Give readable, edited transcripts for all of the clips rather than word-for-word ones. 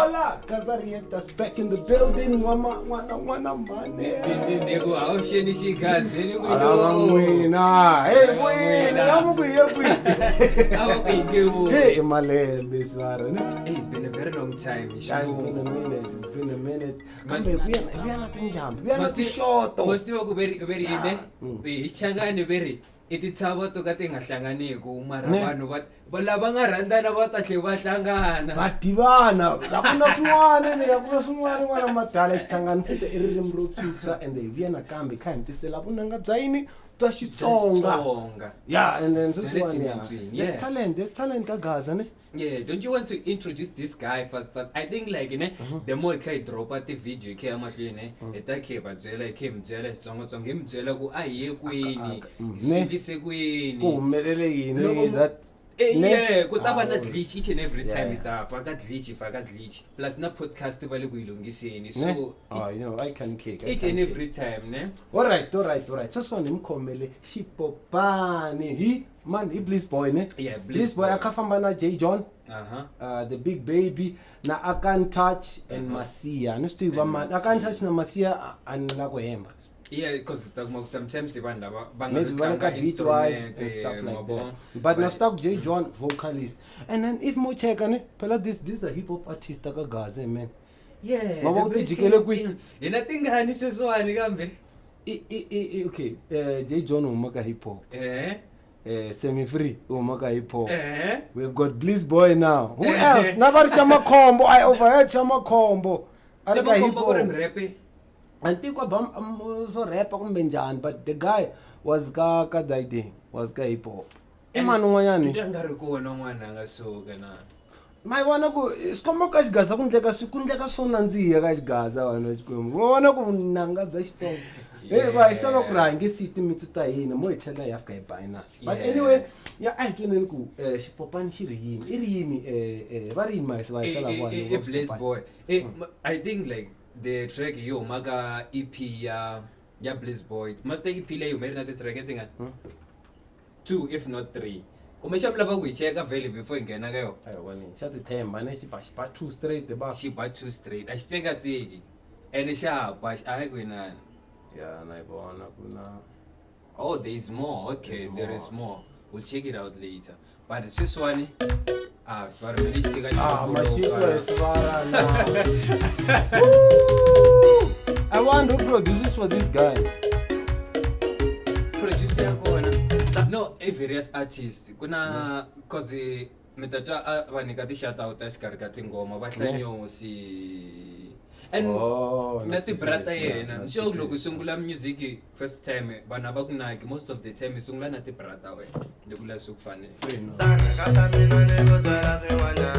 Hola, Gazareactors back in the building. Wana money. Nego awusheni shigazeni Wina. Hey, wina. Hey, Malembe Swara. Hey, it's been a very long time. It's been a minute. Kambe we are not in jump. We are not short. Must you go very ine? Ichangane very. Ititsaba to ka tingahlangane ku mara vanhu va lava nga rhandana va ta tlhe va hlangana va divana yakuna swin'wana n'wana madala xihlangano futhi I ririmi ro tshutsa ende hi vuya nakambe kha hi mi tisela vunanga bya yini bya Xitsonga. Yeah, and then this one, there's talent ka Gaza, ne? Yeah, don't you want to introduce this guy first? I think like the more I drop at the video ke amahlweni eta ke ba byela ke mbyela Xitsonga ke mbyela ku a hi kwini sindise kwini ku humelele yini that yeah, ku ta va na glitch each and every time ita faka glitch plus na podcast va le ku ilungiseni so you know I can kick each and every time ne. All right so nimkhomele xipopani hi man hi Blissbouy ne. Yeah, Blissbouy akafamba na J.John the big baby na I Can't Touch and Masia ne stiva man I Can't Touch na Masia anila ku hemba. Yeah, because sometimes even maybe beat wise and stuff like that. But now stop J.John vocalist. And then if mo check ne, pela this is a hip hop artist ka Gaza man. Yeah. Mama ku jikele ku. Ina tinga ni seswani kambe. Okay. J.John umaka hip hop. Semi free umaka hip hop. We've got Blissbouy now. Who else? Never Chama Combo. I overheard Chama Combo. Chama Combo rap. Antikwa bam so rap kumbe njani but the guy was ka daide was ka hip hop emani n'wanyani ndangari kona n'wana nga soka na mai vona ku sikomba ka xigaza ku ndleka swo nandziha ka xigaza vanhu va Xikwembu vona ku nanga bya Xitsonga va hi sava ku rhange siti mitsu ta hina mo hi tlhela hi fika hi bayina but anyway ya a hi tweneni ku xipopani xi ri yini I ri yini va ri yini ma hi sala vanhu Blissbouy I think like the track yo maga EP ya Blissbouy must EP leyo merina the track etinga 2 if not 3 kumesha mlava ku cheka vele before ingena ka yo wani xa ti themba ne xi ba 2 straight ba xi ba 2 straight a xi tseka tseki ene xa ba a hi kwinani yeah na ibona kuna oh there is more okay there is more we'll check it out later but this one Svara really sick Svara I want to produce for this guy. Producer no, a various artists. Kuna cause metata vanika ti shout out ashkar ka tingoma va hlanyo si and nati brata yena sho loko sungula music first time vana va ku naki most of the time sungula nati brata we ndikula sukufane kata mina ne gotsela tiwanya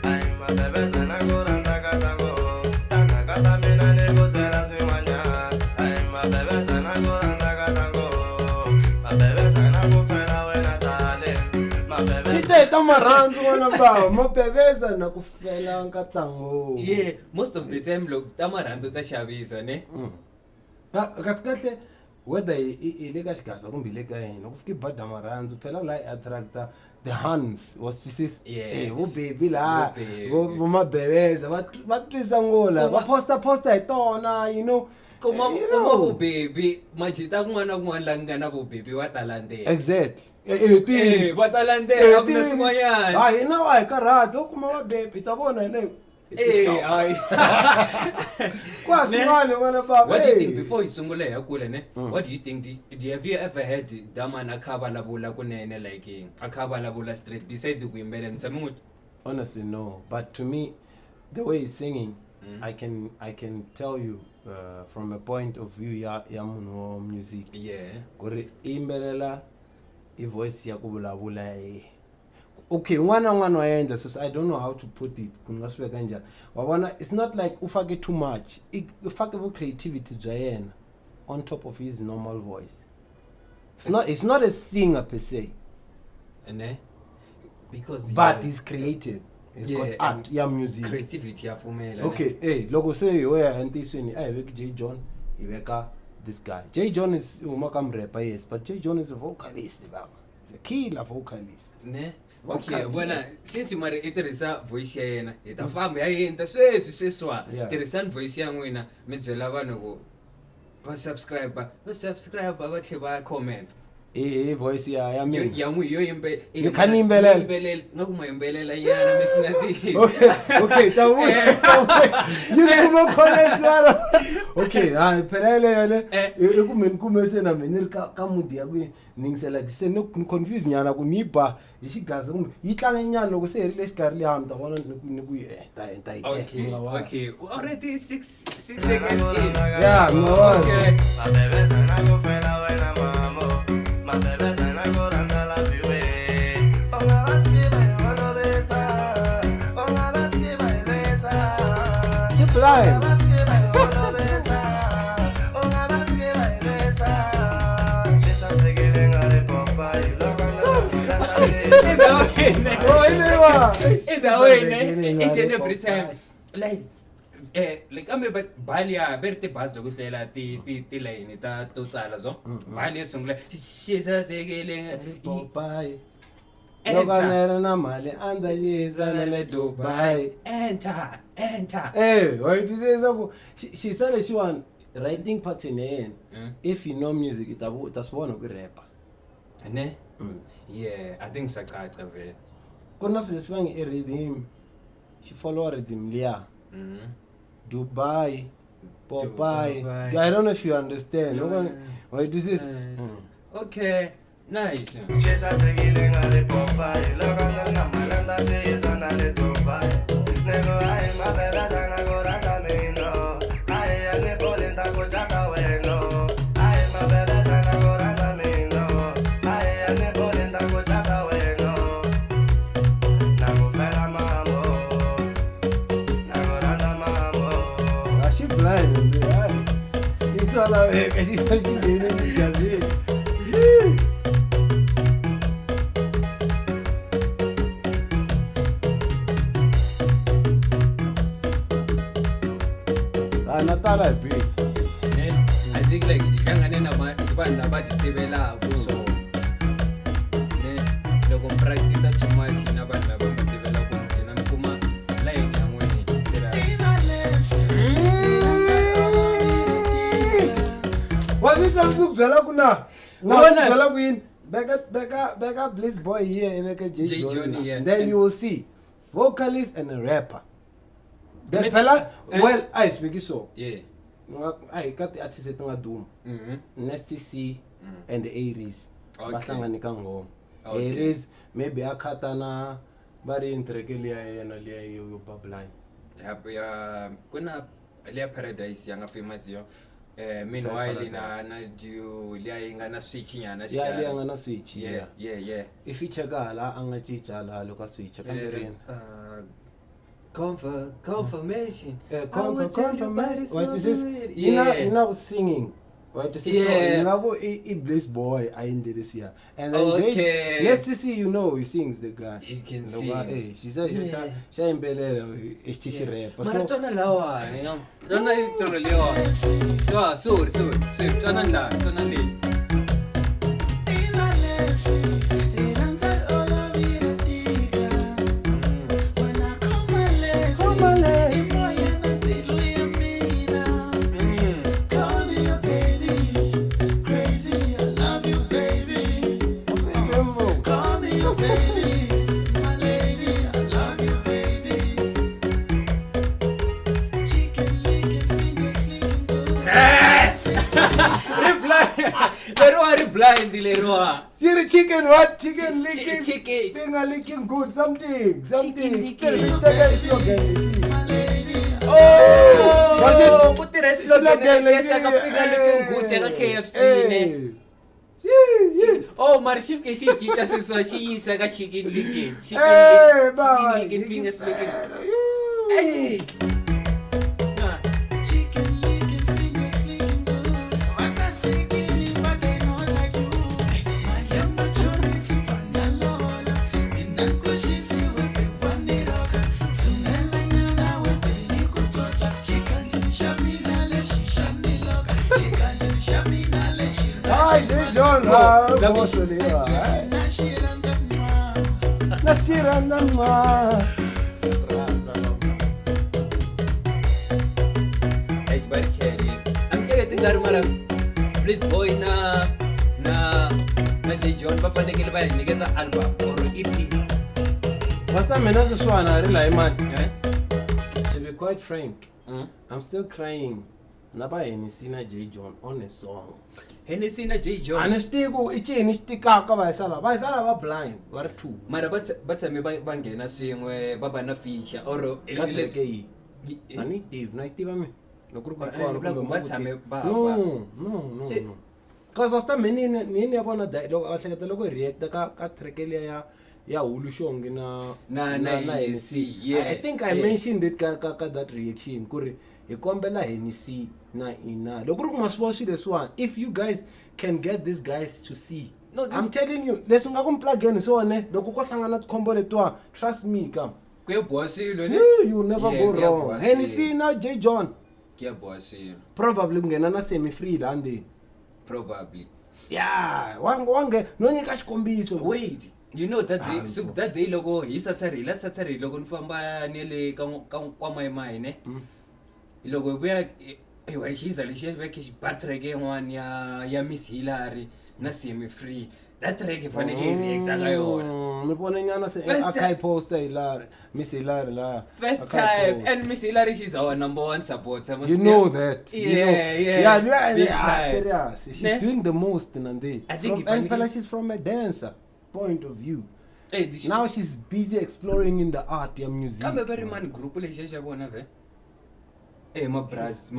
ai mabebeza na goranda katango kata mina ne gotsela tiwanya ai mabebeza na goranda katango mabebeza na kufela wena tale mabebeza tamarando wana ba mabebeza na kufela katango yeah most of the time look tamarando ta xavisa ne kahle whether ile ka xigaza kumbe ile ka yena ku fiki bada marandzu phela la attracta the Hans was to say vo baby la vo mabebeza va twisa ngola va posta hi tona you know kuma vo baby majita kun'wana la ngana vo baby wa talandela exactly va talandela ku swin'wanyana ha hina wa hi karhata u kuma va baby ta vona ne What do you think before you sungula yakule ne? What do you think? Have you ever heard Daman akaba labula kunene like akaba labula straight beside the Wimbele and Samu? Honestly no, but to me the way he's singing I can tell you from a point of view ya muno music. Yeah. Gore imbelela I voice ya kubulabula okay ngwana wayenza so I don't know how to put it kungaswe kanja wabona it's not like ufake too much ufake vo creativity bya yena on top of his normal voice it's not a singer per se because but he's creative he's got art ya music creativity ya fumela okay loko se where antisweni I work J.John ibeka this guy J.John is umaka rapper yes but J.John is a vocalist baba he's a killer vocalist ne Okay, bona since mari i tirhisa voice ya yena hi ta famba ya yenda sweswa tirhisani voice ya n'wina mi byela vanhu ku va subscribe va tlhe va comment voice ya mina ya n'wi yo mi kha ni yimbelela nga ku ma yimbelela yana mi sina ti okay you kuma comments wala okay phela ile yale ekumeni kumese na mina ka mudi ya ku ningisela se no confuse nyana ku niba hi xigaza kumbe yi tlanga nyana loko se herile xikarhi le hambi ta vona ni ku ta okay already 6 seconds yeah okay mabebeza na kufela wena mamo mabebeza na kuranda la viwe ongabathi bayolobesa ongabathi bayolesa keep lying each and every time like kambe balia berte bas loko hlela ti line ta to tsala zo balia sungula xisazekele Dubai Yoganera na mali anda yizana le Dubai enter why do you say so she said she want writing pattern if you know music that's one of the rapper ne yeah I think sakata ve kuna sweswang I rhythm she follow rhythm liya Dubai Popeye I don't know if you understand why do you say okay nice chesa seguile ngale Popeye lokanda na malanda se yesana le Dubai nego ai mabebeza na goranga mino ai ane polenta kuchaka weno ai mabebeza na goranga mino ai ane polenta kuchaka weno nagofela mambo nagoranda mambo she blind it's all like she's touching the gazette Natala bit. I think like ihlangane nabantu abaditebela kuso. Ne loko practice too much nabantu abaditebela kumena kuma line ya ngweni. Wani tangukuzela kuna. Ngakuzela kwini? Beka Blissbouy here beka J.John here. Then you will see vocalist and a rapper. The fella, well, I speak so. Yeah. I got the artist at Doom. Nasty C and the Aries. Bahlangane ka ngoma. Aries maybe akhatana bari intrekelia yena liya yo babline. Ya kuna liya Paradise yanga famous yo. Meanwhile na du liya ingana switch nyana shika. Ya liya ngana switch. Yeah. If you check ala anga chichala loka switch kamberin. Confirmation. Confirmation. What is this? You know singing. What is this? You know Blissbouy I did this year. And then let's see you know he sings the guy. You can see. She said she imbelele ichishi rap. Maratona lawa, you know. Don't need to really on. So, tona li. Reply in the Leroy. You're chicken what? Chicken licking. Chicken. Thing are licking good. Something. Oh, put the rest of the KFC. Oh, Marshif can see Jesus so she is like a chicken licking. Chicken licking, fingers licking. Hey. J.John, nasiranda ma. Very cherry. I'm getting that man. Blissbouy na J.John bafanekele ba nikeza album or EP. But I mean, this one I rely man. To be quite frank, I'm still crying. Naba Hennessy na J.John on a song. Hennessy na J.John. And still go itching stika ka ba sala blind. Where two? Mara but me bangena swingwe baba na feature or Native me. No group No. Because after many yabona ahleketa loko react ka track ya Hulu Shong na Hennessy. Yeah. I think I mentioned it ka that reaction kuri ikombela Hennessy na ina. Loko must watch this one. If you guys can get these guys to see. No, I'm telling you, let's go plug in so ne. Loko ko hlangana combo letwa. Trust me, come. You never go wrong. Hennessy na J.John. Probably ngena semi free lande. Probably. Yeah, wange nonyika xikombiso. Wait, you know that day, so that day logo hi Saturday logo nifamba nele kwa mai ne. Logo buya ewa shiza lishe beke battery ke one ya Miss Hillary na semi free. That track fanele react akayona. Ngibona nyana se archive poster Hillary, Miss Hillary la. First time and Miss Hillary she's our number one supporter. You know that. Yeah. Serious. She's doing the most Nande. I think and she's from a dancer point of view. Now she's busy exploring in the art and music. Come very man group le jeja bona ve. My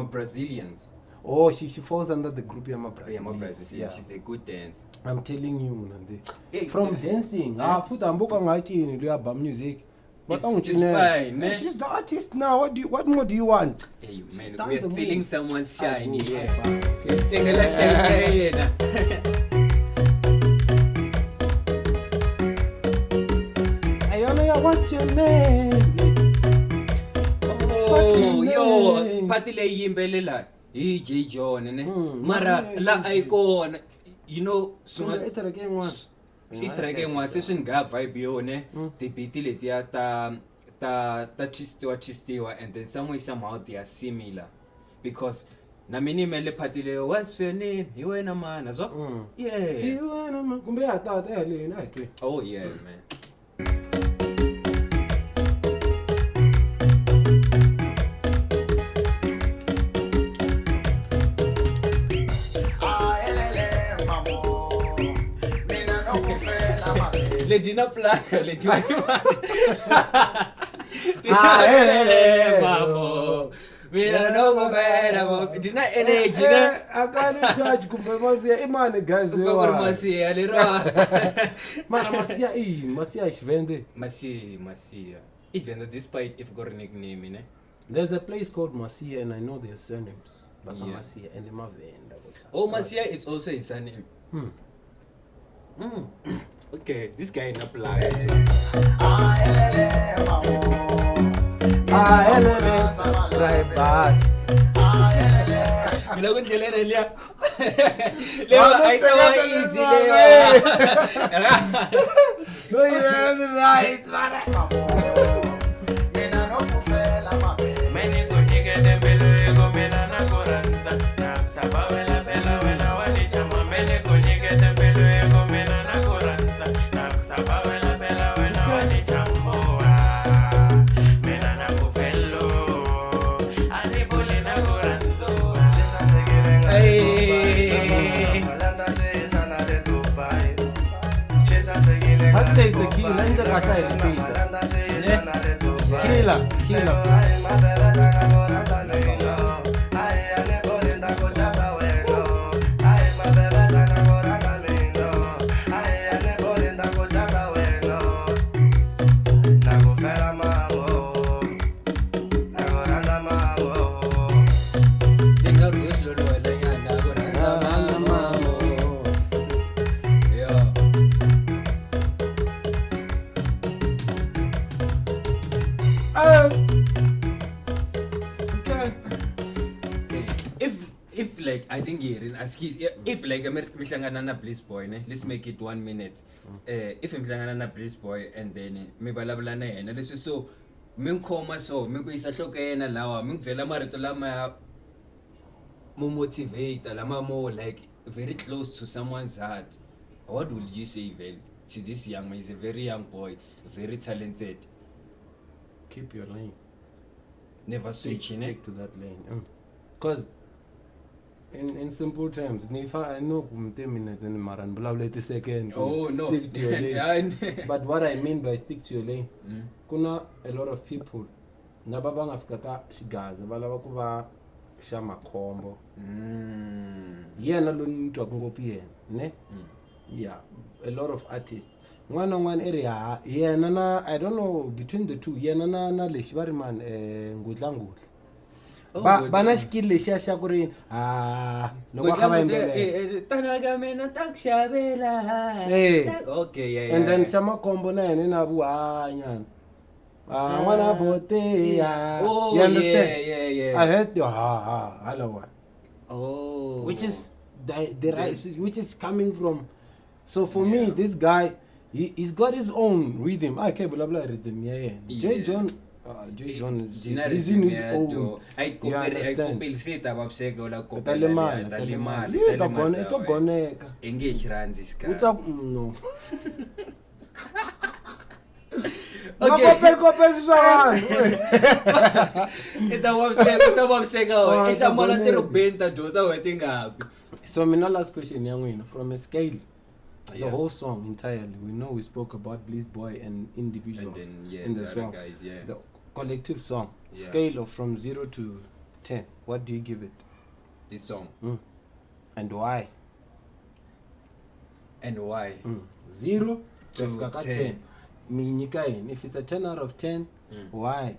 Brazilians. Oh, she falls under the group of my Brazilians. Yeah. She's a good dancer. I'm telling you, Nande. From dancing, futa mboka ngachini lo yaba music. But it's fine, man. She's the artist now. What more do you want? Hey, man, we're stealing someone's shine here. Take a shine. I don't know what's your name. Oh, yo, patile yimbelela. J.John, ne? Mara la icon, you know, so she tracking one session got vibe yo ne. The beatle ta chistiwa and then somehow they are similar because na minimele patile what's your name? You ain't a man as well. Yeah. You ain't a man. Kumbe ata ele na twe. Oh yeah, man. Legina placa, legina. Mamo. Mira no go vera, dina energy. I can't judge kumbe masia imane guys le wa. Masia le ro. Mana masia ishvende. Masia. Even despite if got a nickname, ne? There's a place called Masia and I know their surnames. But Masia and Mavenda. Oh, Masia is also his surname. Okay, this guy in a plug. Drive back. You know what you're letting Leo, I know easy, No, you're the rice, man. Hasta is the key, nanja kata is killer. like I think here in Askis, if like mihlangana na Blissbouy, ne, let's make it 1 minute. If mihlangana na Blissbouy and then me balabla na yena, this is so minkhoma so mingo isa hloka yena lawa mingzela marito lama mo motivate lama more like very close to someone's heart. What would you say, Vel, to this young man? He's a very young boy, very talented. Keep your lane. Never switch, stick to that lane. Because in simple terms, if I know 10 minutes in Maran, blah 30 seconds. Oh no. Stick to your lane. But what I mean by stick to your lane, kuna a lot of people nababang afika shigaza balaba kuba shama combo. Yena lo muntu akungopi yena, ne? Yeah, a lot of artists. One area, yeah, nana, I don't know between the two. Yeah, nana leshbari man, ngudlangudla. Bana skill lesha kuri no wakaba mbele. Tanaga mena takshabela. Okay, yeah. And then shama combo na nena bu nyan. Wana bote ya. You understand? Yeah. I heard the hello one. Oh. Which is the right, which is coming from. So for me, this guy, he's got his own rhythm. Okay, blah blah rhythm. Yeah. J.John, J.John is in his own. I understand. Ito goneka. Engage ran this guy. No. Okay. So my last question, young from a scale. The whole song entirely. We know we spoke about Blissbouy and individuals and then, in the song. Guys, the collective song. Scale of from 0 to 10. What do you give it? This song. And why? 0 to 10. If it's a 10 out of 10, why?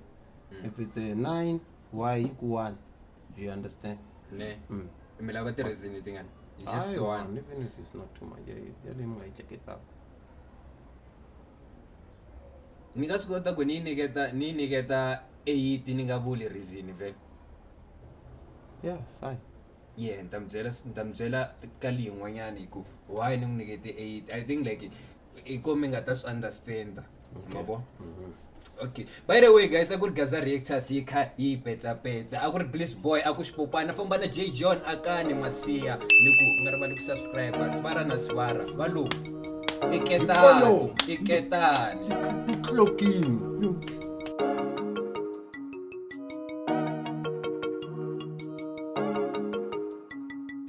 If it's a 9, why equal 1? Do you understand? It's just one. Even if it's not too much, you might check it out. Nikaskota ko nini geta 8 ningabuli reason vel. Yeah, fine. Yeah, ndamzela kali ngwanyani ku why nung nigete 8. I think like iko mingatas understand. Mabo. Okay. By the way, guys, I got Gazareactors yika ipetsa. I got Blissbouy, I got xipopani famba na J.John akani masiya. Niku ngaribali ku subscribe. Swara na swara. Balu. Iketani. Clocking.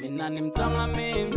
Mina nimtonga min.